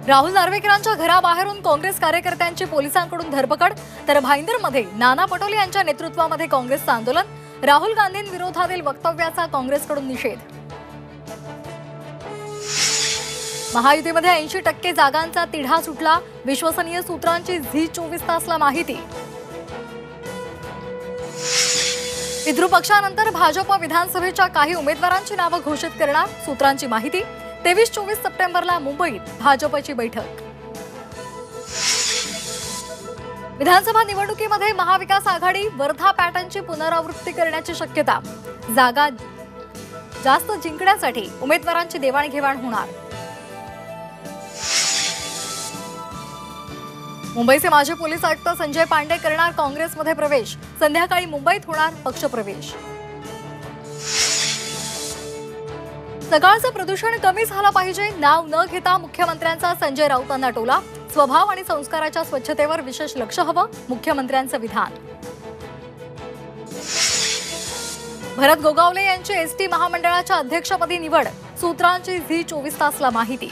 राहुल नार्वेकरांच्या घराबाहेरून काँग्रेस कार्यकर्त्यांची पोलिसांकडून धरपकड, तर भाईंदरमध्ये नाना पटोले यांच्या नेतृत्वामध्ये काँग्रेसचं आंदोलन. राहुल गांधींविरोधातील वक्तव्याचा काँग्रेसकडून निषेध. महायुतीमध्ये 80% जागांचा तिढा सुटला, विश्वसनीय सूत्रांची झी 24 तासला माहिती. पितृ पक्षानंतर भाजप विधानसभेच्या काही उमेदवारांची नावं घोषित करणार, सूत्रांची माहिती. 23-24 सप्टेंबरला मुंबईत भाजपची बैठक. विधानसभा निवडणुकीमध्ये महाविकास आघाडी वर्धा पॅटर्नची पुनरावृत्ती करण्याची शक्यता. जागा जास्त जिंकण्यासाठी उमेदवारांची देवाणघेवाण होणार. मुंबईचे माजी पोलीस आयुक्त संजय पांडे करणार काँग्रेसमध्ये प्रवेश. संध्याकाळी मुंबईत होणार पक्षप्रवेश. सकाळचं प्रदूषण कमी झालं पाहिजे, नाव न घेता मुख्यमंत्र्यांचा संजय राऊतांना टोला. स्वभाव आणि संस्काराच्या स्वच्छतेवर विशेष लक्ष हवं, मुख्यमंत्र्यांचं विधान. भरत गोगावले यांची एसटी महामंडळाच्या अध्यक्षपदी निवड, सूत्रांची झी 24 तासला माहिती.